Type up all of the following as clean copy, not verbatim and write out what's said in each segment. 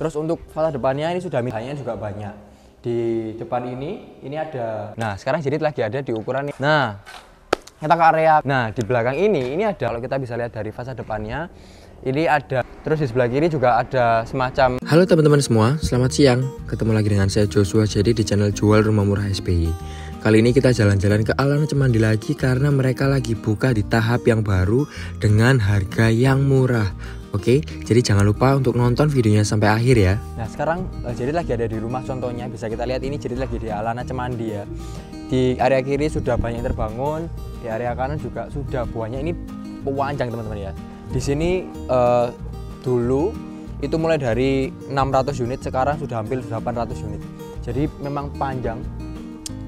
Terus untuk fasad depannya ini sudah minanya juga banyak. Di depan ini ada. Nah, sekarang Jedit lagi ada di ukuran ini. Nah, kita ke area. Nah, di belakang ini ada, kalau kita bisa lihat dari fasad depannya, ini ada. Terus di sebelah kiri juga ada semacam. Halo teman-teman semua, selamat siang. Ketemu lagi dengan saya Joshua Jadi di channel Jual Rumah Murah SPY. Kali ini kita jalan-jalan ke Alana Cemandi lagi karena mereka lagi buka di tahap yang baru dengan harga yang murah. Oke, jadi jangan lupa untuk nonton videonya sampai akhir ya. Nah, sekarang Jedit lagi ada di rumah contohnya. Bisa kita lihat ini Jedit lagi di Alana Cemandi ya. Di area kiri sudah banyak yang terbangun, di area kanan juga sudah buahnya ini panjang teman-teman ya. Di sini dulu itu mulai dari 600 unit, sekarang sudah hampir 800 unit. Jadi memang panjang.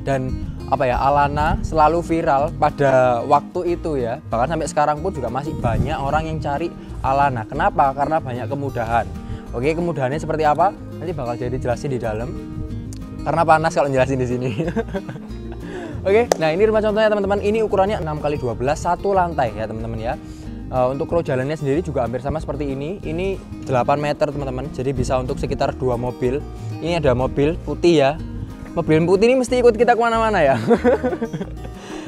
Dan Alana selalu viral pada waktu itu ya. Bahkan sampai sekarang pun juga masih banyak orang yang cari Alana. Kenapa? Karena banyak kemudahan. Oke, kemudahannya seperti apa? Nanti bakal jadi jelasin di dalam. Karena panas kalau jelasin di sini. Oke, nah ini rumah contohnya teman-teman. Ini ukurannya 6x12 satu lantai ya teman-teman ya. Untuk row jalannya sendiri juga hampir sama seperti ini. Ini 8 meter teman-teman. Jadi bisa untuk sekitar 2 mobil. Ini ada mobil putih ya. Mobil putih ini mesti ikut kita kemana-mana ya.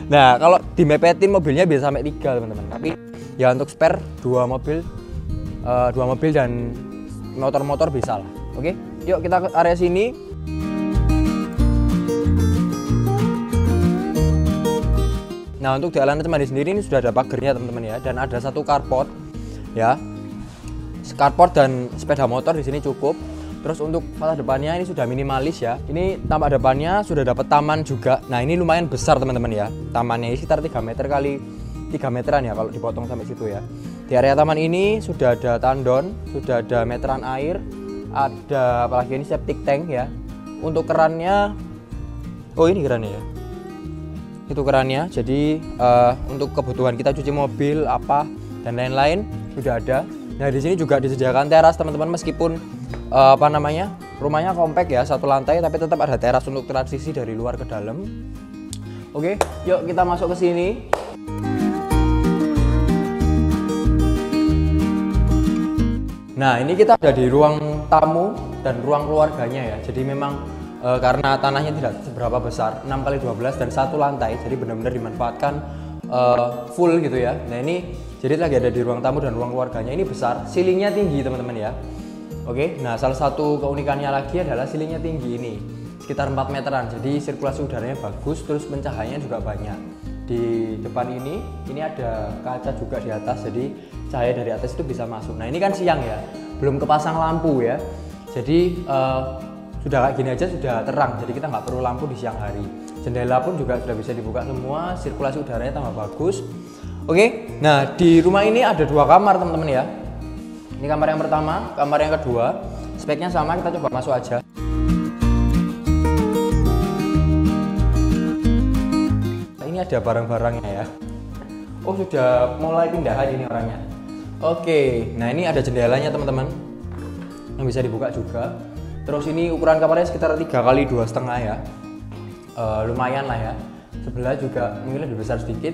Nah, kalau dimepetin mobilnya bisa sampai 3 teman-teman. Tapi ya untuk spare 2 mobil dan motor-motor bisa lah. Oke, yuk kita ke area sini. Nah, untuk di Alana Cemandi sendiri ini sudah ada pagernya teman-teman ya, dan ada satu carport ya. Carport dan sepeda motor di sini cukup. Terus untuk fasad depannya ini sudah minimalis ya. Ini tampak depannya sudah dapat taman juga. Nah, ini lumayan besar teman-teman ya. Tamannya ini sekitar 3 meter kali 3 meteran ya kalau dipotong sampai situ ya. Di area taman ini sudah ada tandon, sudah ada meteran air, ada apalagi ini septic tank ya. Untuk kerannya, oh ini kerannya ya. Itu kerannya. Jadi untuk kebutuhan kita cuci mobil apa dan lain-lain sudah ada. Nah, di sini juga disediakan teras teman-teman, meskipun rumahnya kompak ya, satu lantai, tapi tetap ada teras untuk transisi dari luar ke dalam. Oke, yuk kita masuk ke sini. Nah, ini kita ada di ruang tamu dan ruang keluarganya ya. Jadi memang karena tanahnya tidak seberapa besar, 6x12 dan satu lantai, jadi benar-benar dimanfaatkan full gitu ya. Nah, ini jadi lagi ada di ruang tamu dan ruang keluarganya. Ini besar, ceilingnya tinggi teman-teman ya. Oke, nah salah satu keunikannya lagi adalah ceilingnya tinggi ini, sekitar 4 meteran. Jadi sirkulasi udaranya bagus, terus pencahayanya juga banyak. Di depan ini ada kaca juga di atas, jadi cahaya dari atas itu bisa masuk. Nah, ini kan siang ya, belum kepasang lampu ya. Jadi sudah kayak gini aja sudah terang, jadi kita nggak perlu lampu di siang hari. Jendela pun juga sudah bisa dibuka semua, sirkulasi udaranya tambah bagus. Oke, nah di rumah ini ada 2 kamar teman-teman ya. Ini kamar yang pertama, kamar yang kedua. Speknya sama, kita coba masuk aja. Ini ada barang-barangnya ya. Oh, sudah mulai pindahan ini orangnya. Oke, nah ini ada jendelanya teman-teman, yang bisa dibuka juga. Terus ini ukuran kamarnya sekitar 3x2,5 ya. Lumayan lah ya. Sebelah juga mungkin lebih besar sedikit.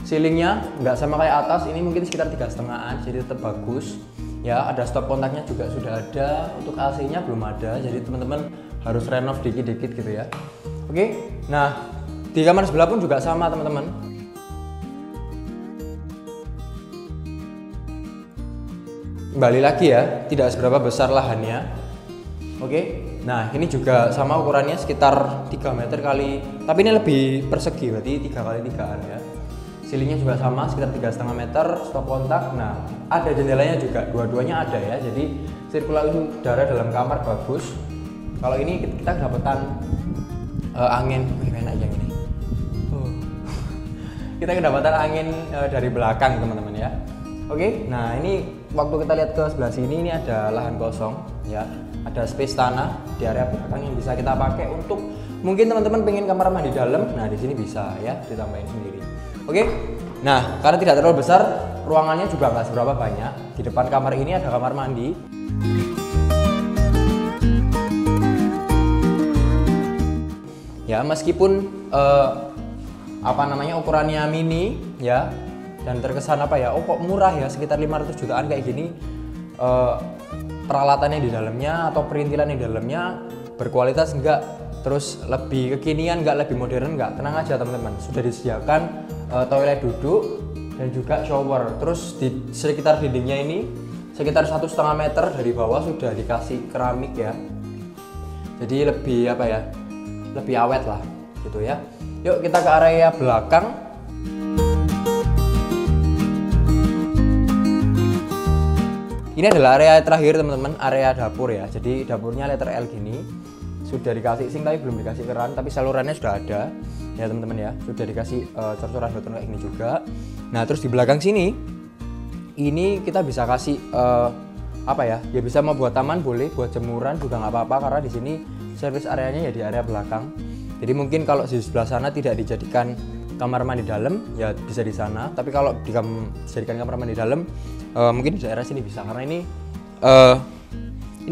Ceilingnya nggak sama kayak atas, ini mungkin sekitar 3,5-an, jadi tetap bagus. Ya, ada stop kontaknya juga sudah ada. Untuk AC-nya belum ada, jadi teman-teman harus renov dikit-dikit gitu ya. Oke, nah di kamar sebelah pun juga sama teman-teman. Kembali lagi ya, tidak seberapa besar lahannya. Oke, nah ini juga sama ukurannya sekitar 3 meter kali, tapi ini lebih persegi, berarti 3x3-an ya. Ceilingnya juga sama sekitar 3,5 meter, stop kontak. Nah, ada jendelanya juga, dua-duanya ada ya. Jadi sirkulasi udara dalam kamar bagus. Kalau ini kita kedapatan angin, enak yang ini. Kita kedapatan angin dari belakang teman-teman ya. Oke, nah ini waktu kita lihat ke sebelah sini, ini ada lahan kosong ya. Ada space tanah di area belakang yang bisa kita pakai untuk mungkin teman-teman pengen kamar mandi dalam. Nah, di sini bisa ya, ditambahin sendiri. Oke, nah karena tidak terlalu besar, ruangannya juga nggak seberapa banyak. Di depan kamar ini ada kamar mandi. Ya, meskipun ukurannya mini ya, dan terkesan oh kok murah ya, sekitar 500 jutaan kayak gini. peralatannya di dalamnya atau perintilan di dalamnya berkualitas enggak, terus lebih kekinian enggak, lebih modern enggak, tenang aja teman-teman, sudah disediakan toilet duduk dan juga shower. Terus di sekitar dindingnya ini sekitar 1,5 meter dari bawah sudah dikasih keramik ya, jadi lebih apa ya, lebih awet lah gitu ya. Yuk kita ke area belakang. Ini adalah area terakhir teman-teman, area dapur ya. Jadi dapurnya letter L gini, sudah dikasih sink tapi belum dikasih keran, tapi salurannya sudah ada ya teman-teman ya. Sudah dikasih cor-coran beton kayak gini juga. Nah terus di belakang sini, ini kita bisa kasih apa ya? Ya bisa mau buat taman boleh, buat jemuran juga nggak apa-apa karena di sini service areanya ya di area belakang. Jadi mungkin kalau di sebelah sana tidak dijadikan kamar mandi dalam ya bisa di sana, tapi kalau dijadikan kamar mandi dalam mungkin di daerah sini bisa, karena ini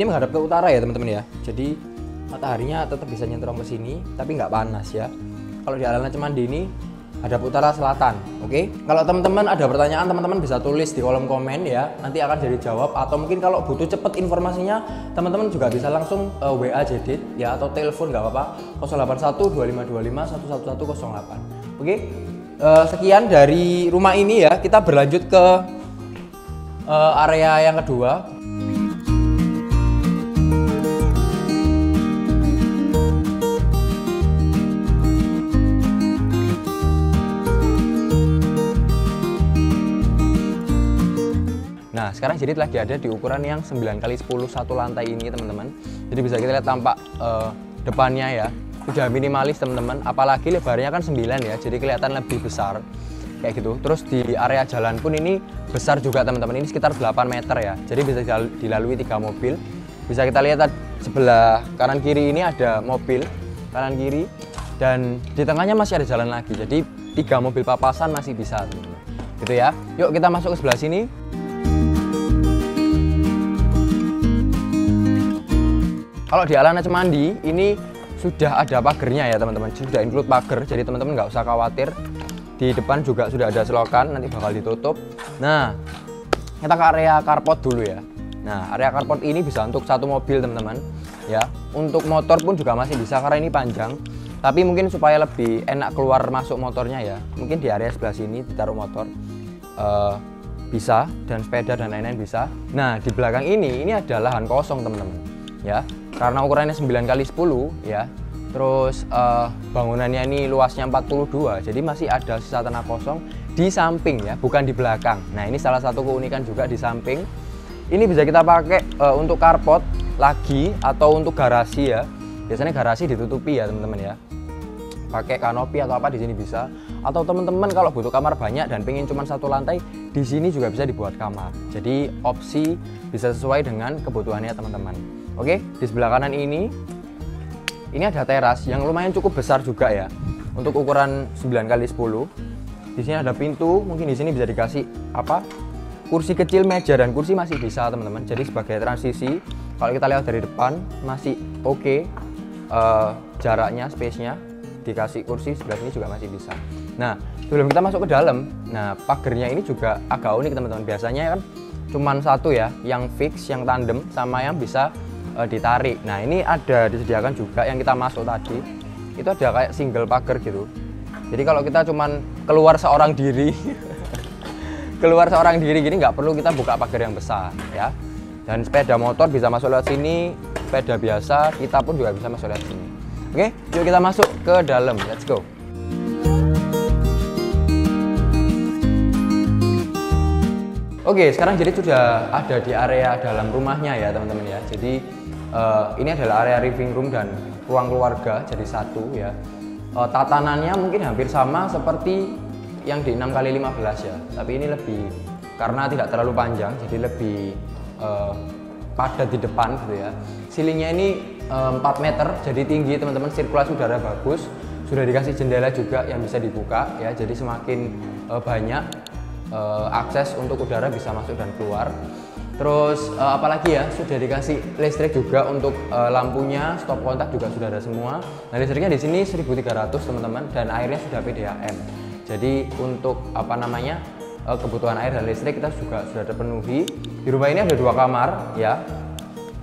menghadap ke utara ya teman-teman ya, jadi mataharinya tetap bisa nyentrong ke sini tapi nggak panas ya. Kalau di Alana Cemandi ini hadap utara selatan. Oke, kalau teman-teman ada pertanyaan, teman-teman bisa tulis di kolom komen ya, nanti akan jadi jawab, atau mungkin kalau butuh cepet informasinya teman-teman juga bisa langsung WA Jedit ya, atau telepon nggak apa-apa 081 2525 11108. Oke, sekian dari rumah ini ya, kita berlanjut ke area yang kedua. Nah sekarang Jedit lagi ada di ukuran yang 9x10 satu lantai ini teman-teman. Jadi bisa kita lihat tampak depannya ya, udah minimalis teman-teman, apalagi lebarnya kan 9 ya, jadi kelihatan lebih besar kayak gitu. Terus di area jalan pun ini besar juga teman-teman, ini sekitar 8 meter ya, jadi bisa dilalui 3 mobil. Bisa kita lihat sebelah kanan kiri ini ada mobil kanan kiri, dan di tengahnya masih ada jalan lagi, jadi 3 mobil papasan masih bisa teman-teman gitu ya. Yuk kita masuk ke sebelah sini. Kalau di Alana Cemandi ini sudah ada pagernya ya teman-teman, sudah include pagar, jadi teman-teman nggak usah khawatir. Di depan juga sudah ada selokan, nanti bakal ditutup. Nah kita ke area carport dulu ya. Nah area carport ini bisa untuk 1 mobil teman-teman ya, untuk motor pun juga masih bisa karena ini panjang, tapi mungkin supaya lebih enak keluar masuk motornya ya, mungkin di area sebelah sini ditaruh motor bisa, dan sepeda dan lain-lain bisa. Nah di belakang ini ada lahan kosong teman-teman ya, karena ukurannya 9x10 ya. Terus bangunannya ini luasnya 42, jadi masih ada sisa tanah kosong di samping ya, bukan di belakang. Nah ini salah satu keunikan juga di samping. Ini bisa kita pakai untuk carport lagi atau untuk garasi ya. Biasanya garasi ditutupi ya teman-teman ya, pakai kanopi atau apa di sini bisa. Atau teman-teman kalau butuh kamar banyak dan pengen cuma 1 lantai, di sini juga bisa dibuat kamar. Jadi opsi bisa sesuai dengan kebutuhannya teman-teman. Oke, di sebelah kanan ini ada teras yang lumayan cukup besar juga ya, untuk ukuran 9x10. Di sini ada pintu, mungkin di sini bisa dikasih apa? Kursi kecil, meja dan kursi masih bisa teman-teman. Jadi sebagai transisi, kalau kita lihat dari depan masih oke, jaraknya, space-nya, dikasih kursi sebelah sini juga masih bisa. Nah, sebelum kita masuk ke dalam, nah pagernya ini juga agak unik teman-teman. Biasanya kan cuman 1 ya, yang fix, yang tandem, sama yang bisa ditarik. Nah ini ada disediakan juga yang kita masuk tadi, itu ada kayak single pagar gitu. Jadi kalau kita cuman keluar seorang diri gini nggak perlu kita buka pagar yang besar ya. Dan sepeda motor bisa masuk lewat sini, sepeda biasa kita pun juga bisa masuk lewat sini. Oke, yuk kita masuk ke dalam, let's go. Oke, sekarang jadi sudah ada di area dalam rumahnya ya teman-teman ya. Jadi ini adalah area living room dan ruang keluarga jadi satu ya. Tatanannya mungkin hampir sama seperti yang di 6x15 ya, tapi ini lebih, karena tidak terlalu panjang jadi lebih padat di depan gitu ya. Ceilingnya ini 4 meter, jadi tinggi teman-teman, sirkulasi udara bagus, sudah dikasih jendela juga yang bisa dibuka ya, jadi semakin banyak akses untuk udara bisa masuk dan keluar. Terus apalagi ya, sudah dikasih listrik juga untuk lampunya, stop kontak juga sudah ada semua. Nah listriknya di sini 1300 teman-teman, dan airnya sudah PDAM. Jadi untuk apa namanya kebutuhan air dan listrik kita juga sudah terpenuhi. Di rumah ini ada 2 kamar ya,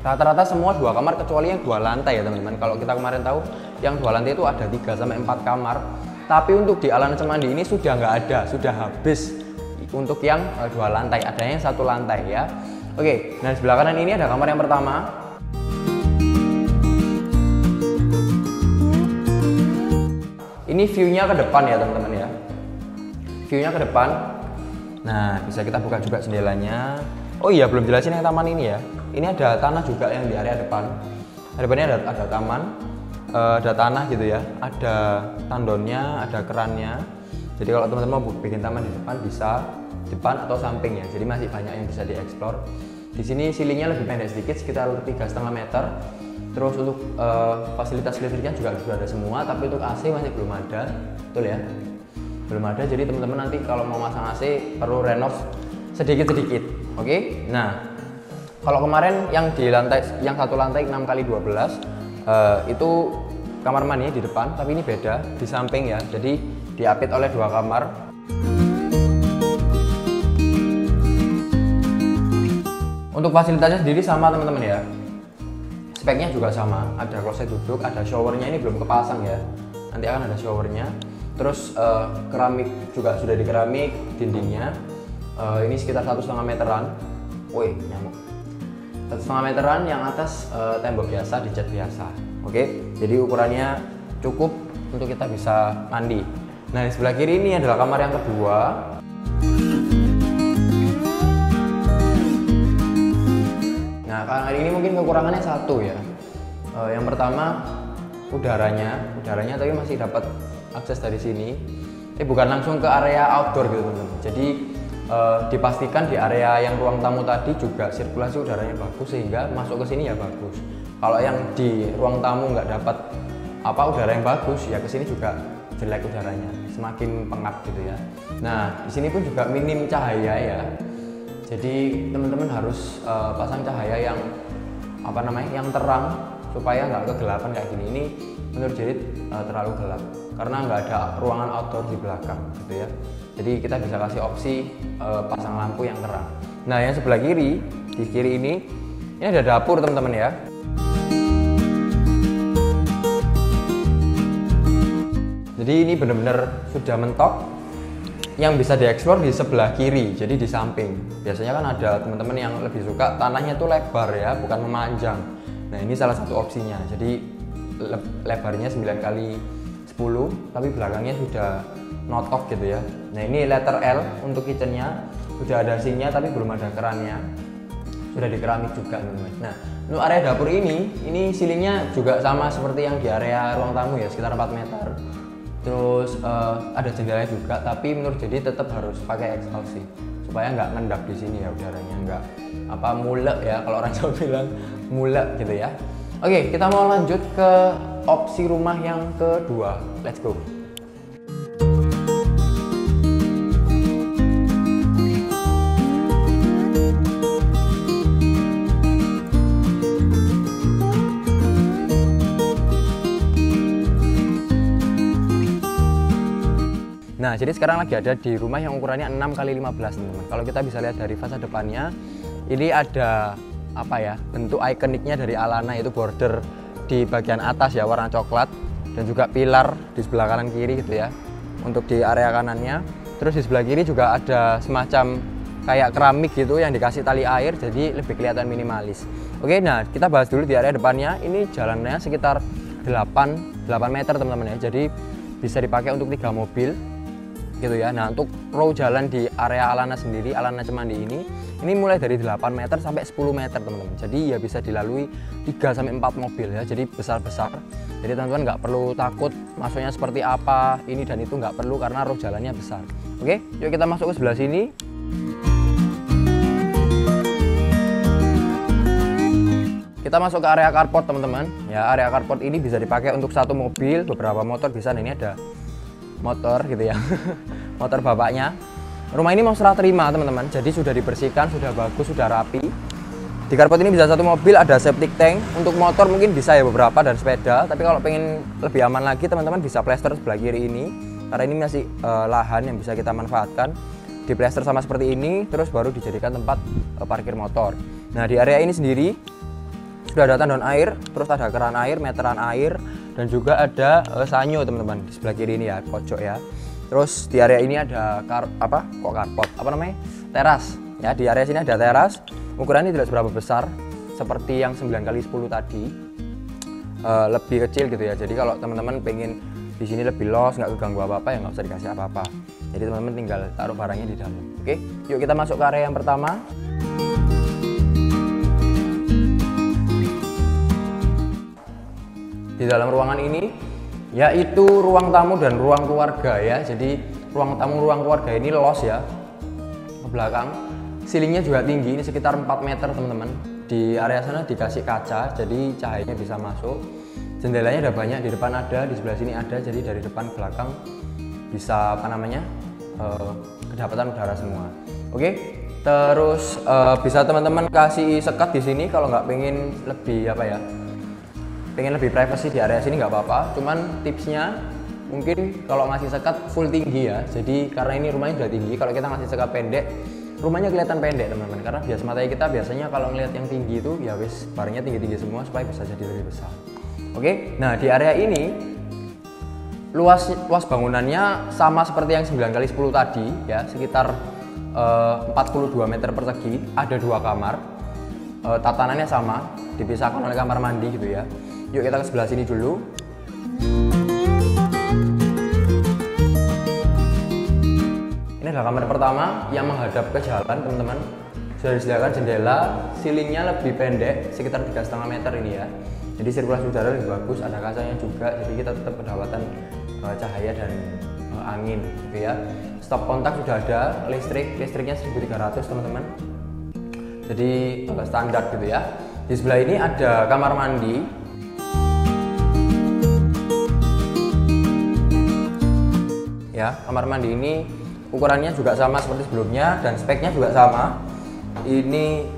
Rata-rata semua 2 kamar kecuali yang 2 lantai ya teman-teman. Kalau kita kemarin tahu yang 2 lantai itu ada 3 sampai 4 kamar. Tapi untuk di Alana Cemandi ini sudah nggak ada, sudah habis untuk yang 2 lantai. Adanya yang 1 lantai ya. Oke, nah sebelah kanan ini ada kamar yang pertama. Ini view-nya ke depan ya teman-teman ya. View-nya ke depan. Nah, bisa kita buka juga jendelanya. Oh iya, belum jelasin yang taman ini ya. Ini ada tanah juga yang di area depan. Depannya ada taman, ada tanah gitu ya. Ada tandonnya, ada kerannya. Jadi kalau teman-teman mau bikin taman di depan bisa depan atau samping ya. Jadi masih banyak yang bisa dieksplor. Di sini ceilingnya lebih pendek sedikit, sekitar 3,5 meter. Terus untuk fasilitas listriknya juga sudah ada semua, tapi untuk AC masih belum ada, betul ya? Belum ada. Jadi teman-teman nanti kalau mau masang AC perlu renov sedikit-sedikit. Oke? Nah, kalau kemarin yang di lantai, yang 1 lantai 6x12 itu kamar mandinya di depan, tapi ini beda di samping ya. Jadi diapit oleh 2 kamar. Untuk fasilitasnya sendiri sama teman-teman ya. Speknya juga sama, ada kloset duduk, ada showernya, ini belum kepasang ya. Nanti akan ada showernya. Terus keramik juga sudah di keramik dindingnya. Ini sekitar 1,5 meteran. Woi, nyamuk. 1,5 meteran, yang atas tembok biasa, dicat biasa. Oke, jadi ukurannya cukup untuk kita bisa mandi. Nah, di sebelah kiri ini adalah kamar yang kedua. Nah, kamar ini mungkin kekurangannya satu ya. Yang pertama udaranya tapi masih dapat akses dari sini. Bukan langsung ke area outdoor gitu teman-teman. Jadi dipastikan di area yang ruang tamu tadi juga sirkulasi udaranya bagus sehingga masuk ke sini ya bagus. Kalau yang di ruang tamu nggak dapat udara yang bagus ya ke sini juga jelek udaranya, semakin pengap gitu ya. Nah, di sini pun juga minim cahaya ya. Jadi teman-teman harus pasang cahaya yang yang terang supaya nggak kegelapan kayak gini. Ini menurut Jerit terlalu gelap karena nggak ada ruangan outdoor di belakang gitu ya. Jadi kita bisa kasih opsi pasang lampu yang terang. Nah, yang sebelah kiri, di kiri ini ada dapur teman-teman ya. Jadi ini benar-benar sudah mentok. Yang bisa dieksplor di sebelah kiri, jadi di samping. Biasanya kan ada teman-teman yang lebih suka tanahnya tuh lebar ya, bukan memanjang. Nah, ini salah satu opsinya. Jadi lebarnya 9x10, tapi belakangnya sudah notok gitu ya. Nah, ini letter L untuk kitchennya, sudah ada sinnya tapi belum ada kerannya. Sudah di keramik juga teman-teman. Nah, untuk area dapur ini ceilingnya juga sama seperti yang di area ruang tamu ya, sekitar 4 meter. Terus ada jendela juga, tapi menurut jadi tetap harus pakai eksklusi supaya nggak ngendap di sini ya udaranya, nggak mulek ya, kalau orang Jawa bilang mulek gitu ya. Oke, kita mau lanjut ke opsi rumah yang kedua. Let's go. Nah, jadi sekarang lagi ada di rumah yang ukurannya 6x15 teman-teman. Kalau kita bisa lihat dari fasad depannya, ini ada bentuk ikoniknya dari Alana, yaitu border di bagian atas ya warna coklat dan juga pilar di sebelah kanan kiri gitu ya. Untuk di area kanannya, terus di sebelah kiri juga ada semacam kayak keramik gitu yang dikasih tali air, jadi lebih kelihatan minimalis. Oke, nah kita bahas dulu di area depannya. Ini jalannya sekitar 8 meter teman-teman ya. Jadi bisa dipakai untuk 3 mobil. Gitu ya. Nah, untuk row jalan di area Alana sendiri, Alana Cemandi ini mulai dari 8 meter sampai 10 meter teman-teman. Jadi ya bisa dilalui 3 sampai 4 mobil ya. Jadi besar-besar. Jadi teman-teman nggak perlu takut masuknya seperti apa, ini dan itu nggak perlu karena row jalannya besar. Oke, yuk kita masuk ke sebelah sini. Kita masuk ke area carport teman-teman. Ya, area carport ini bisa dipakai untuk 1 mobil, beberapa motor bisa. Nah, ini ada motor gitu ya. Motor bapaknya. Rumah ini mau serah terima teman-teman, jadi sudah dibersihkan, sudah bagus, sudah rapi. Di carport ini bisa 1 mobil, ada septic tank. Untuk motor mungkin bisa ya beberapa dan sepeda, tapi kalau pengen lebih aman lagi teman-teman bisa plester sebelah kiri ini, karena ini masih lahan yang bisa kita manfaatkan. Di plester sama seperti ini, terus baru dijadikan tempat parkir motor. Nah, di area ini sendiri Sudah ada tandon air, terus ada keran air, meteran air, dan juga ada sanyo teman-teman di sebelah kiri ini ya, pojok ya. Terus di area ini ada karpot, teras ya. Di area sini ada teras. Ukurannya tidak seberapa besar seperti yang 9x10 tadi, lebih kecil gitu ya. Jadi kalau teman-teman pengen di sini lebih los, nggak keganggu apa-apa, ya nggak usah dikasih apa-apa. Jadi teman-teman tinggal taruh barangnya di dalam. Oke, yuk kita masuk ke area yang pertama. Di dalam ruangan ini yaitu ruang tamu dan ruang keluarga ya. Jadi ruang tamu, ruang keluarga ini los ya ke belakang. Ceilingnya juga tinggi, ini sekitar 4 meter teman-teman. Di area sana dikasih kaca, jadi cahayanya bisa masuk. Jendelanya ada banyak, di depan ada, di sebelah sini ada. Jadi dari depan ke belakang bisa kedapatan udara semua. Oke, terus bisa teman-teman kasih sekat di sini kalau nggak pengen lebih privacy di area sini nggak apa-apa. Cuman tipsnya mungkin kalau ngasih sekat full tinggi ya. Jadi karena ini rumahnya sudah tinggi, kalau kita ngasih sekat pendek, rumahnya kelihatan pendek teman-teman. Karena mata kita biasanya kalau ngelihat yang tinggi itu ya wis barangnya tinggi-tinggi semua supaya bisa jadi lebih besar. Oke, nah di area ini luas bangunannya sama seperti yang 9x10 tadi ya, sekitar 42 meter persegi, ada 2 kamar, tatanannya sama, dipisahkan oleh kamar mandi gitu ya. Yuk kita ke sebelah sini dulu. Ini adalah kamar pertama yang menghadap ke jalan teman-teman. Sudah disediakan jendela, ceilingnya lebih pendek, sekitar 3,5 meter ini ya. Jadi sirkulasi udara lebih bagus, ada kacanya juga, jadi kita tetap kedapatan cahaya dan angin gitu ya. Stop kontak sudah ada, listriknya 1300 teman-teman. Jadi standar gitu ya. Di sebelah ini ada kamar mandi. Ya, kamar mandi ini ukurannya juga sama seperti sebelumnya dan speknya juga sama. Ini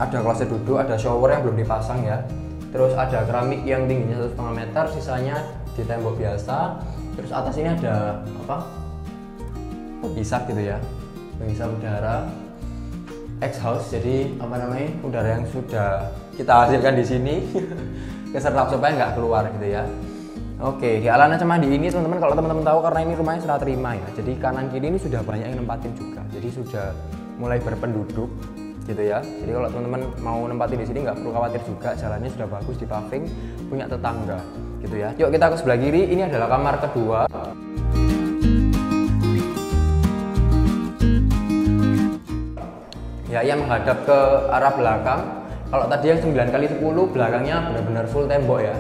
ada kloset duduk, ada shower yang belum dipasang ya. Terus ada keramik yang tingginya 1,5 meter, sisanya di tembok biasa. Terus atas ini ada penghisap gitu ya, penghisap udara exhaust. Jadi udara yang sudah kita hasilkan di sini keserap supaya nggak keluar gitu ya. Oke, di Alana Cemandi ini teman-teman, kalau teman-teman tahu, karena ini rumahnya serah terima ya. Jadi kanan kiri ini sudah banyak yang nempatin juga. Jadi sudah mulai berpenduduk gitu ya. Jadi kalau teman-teman mau nempatin di sini nggak perlu khawatir juga, jalannya sudah bagus, di paving, punya tetangga gitu ya. Yuk kita ke sebelah kiri, ini adalah kamar kedua. Ya, yang menghadap ke arah belakang. Kalau tadi yang 9x10 belakangnya benar-benar full tembok ya.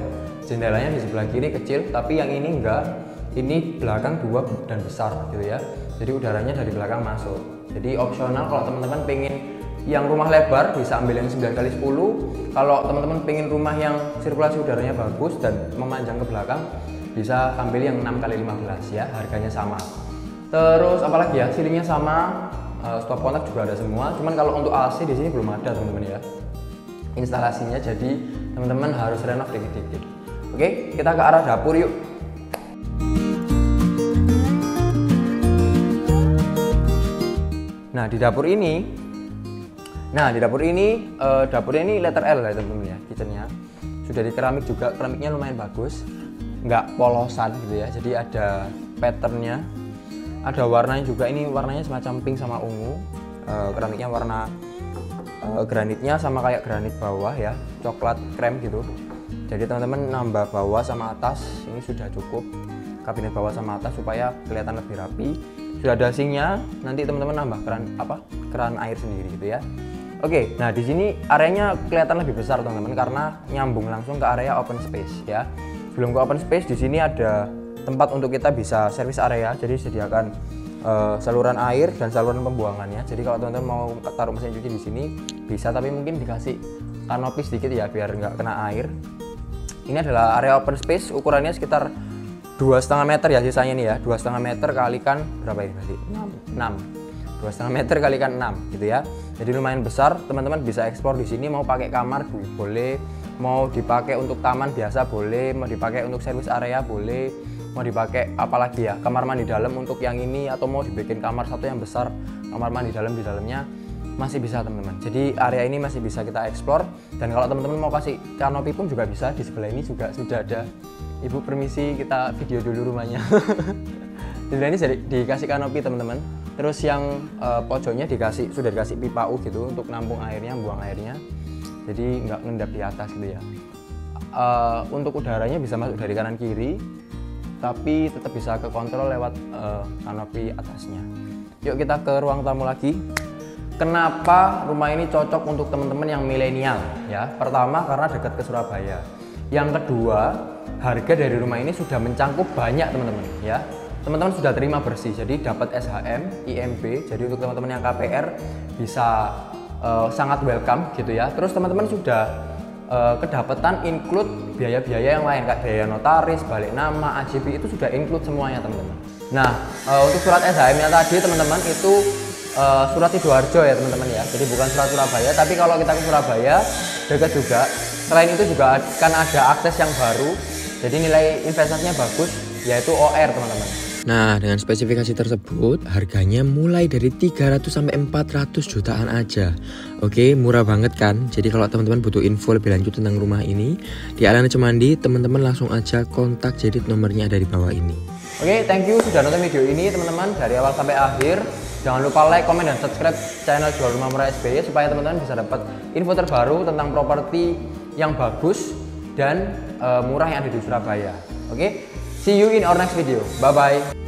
Jendelanya di sebelah kiri kecil, tapi yang ini enggak. Ini belakang 2 dan besar gitu ya. Jadi udaranya dari belakang masuk. Jadi opsional kalau teman-teman pengen yang rumah lebar bisa ambil yang 9x10. Kalau teman-teman pengen rumah yang sirkulasi udaranya bagus dan memanjang ke belakang, bisa ambil yang 6x15 ya, harganya sama. Terus apalagi ya, ceilingnya sama, stop kontak juga ada semua. Cuman kalau untuk AC di sini belum ada teman-teman ya, instalasinya. Jadi teman-teman harus renov dikit-dikit. Oke, kita ke arah dapur yuk. Nah di dapur ini, dapurnya ini letter L ya teman-teman ya, kitchennya sudah di keramik juga, keramiknya lumayan bagus, nggak polosan gitu ya. Jadi ada patternnya, ada warnanya juga, ini warnanya semacam pink sama ungu. Keramiknya warna granitnya sama kayak granit bawah ya, coklat krem gitu. Jadi teman-teman nambah bawah sama atas ini sudah cukup, kabinet bawah sama atas supaya kelihatan lebih rapi. Sudah ada sinknya, nanti teman-teman nambah keran air sendiri gitu ya. Oke, nah di sini areanya kelihatan lebih besar teman-teman karena nyambung langsung ke area open space ya. Sebelum ke open space, di sini ada tempat untuk kita bisa service area. Jadi sediakan saluran air dan saluran pembuangannya. Jadi kalau teman-teman mau taruh mesin cuci di sini bisa, tapi mungkin dikasih kanopi sedikit ya biar nggak kena air. Ini adalah area open space, ukurannya sekitar 2,5 meter ya sisanya nih ya, 2,5 meter kalikan berapa ini berarti? 6. 2,5 meter kalikan 6 gitu ya. Jadi lumayan besar, teman-teman bisa eksplor di sini. Mau pakai kamar boleh, mau dipakai untuk taman biasa boleh, mau dipakai untuk service area boleh, mau dipakai apalagi ya, kamar mandi dalam untuk yang ini, atau mau dibikin kamar satu yang besar, kamar mandi dalam di dalamnya masih bisa teman-teman. Jadi area ini masih bisa kita explore, dan kalau teman-teman mau kasih kanopi pun juga bisa. Di sebelah ini juga sudah ada. Ibu permisi, kita video dulu rumahnya. Jadi ini dikasih kanopi teman-teman. Terus yang pojoknya sudah dikasih pipa U gitu untuk nampung airnya, buang airnya. Jadi nggak ngendap di atas gitu ya. Untuk udaranya bisa masuk dari kanan kiri, tapi tetap bisa kekontrol lewat kanopi atasnya. Yuk kita ke ruang tamu lagi. Kenapa rumah ini cocok untuk teman-teman yang milenial ya? Pertama karena dekat ke Surabaya. Yang kedua, harga dari rumah ini sudah mencangkup banyak teman-teman ya. Teman-teman sudah terima bersih, jadi dapat SHM, IMB. Jadi untuk teman-teman yang KPR bisa sangat welcome gitu ya. Terus teman-teman sudah kedapatan include biaya-biaya yang lain kayak biaya notaris, balik nama, AJB itu sudah include semuanya teman-teman. Nah, untuk surat SHM-nya tadi teman-teman itu surat Sidoarjo ya teman-teman ya. Jadi bukan surat Surabaya, tapi kalau kita ke Surabaya dekat juga. Selain itu juga akan ada akses yang baru. Jadi nilai investasinya bagus, yaitu OR teman-teman. Nah, dengan spesifikasi tersebut, harganya mulai dari 300 sampai 400 jutaan aja. Oke, murah banget kan? Jadi kalau teman-teman butuh info lebih lanjut tentang rumah ini, di Alana Cemandi, teman-teman langsung aja kontak Jedit, nomornya ada di bawah ini. Oke, thank you sudah nonton video ini teman-teman dari awal sampai akhir. Jangan lupa like, komen, dan subscribe channel Jual Rumah Murah SBY supaya teman-teman bisa dapat info terbaru tentang properti yang bagus dan murah yang ada di Surabaya. Oke, see you in our next video. Bye-bye.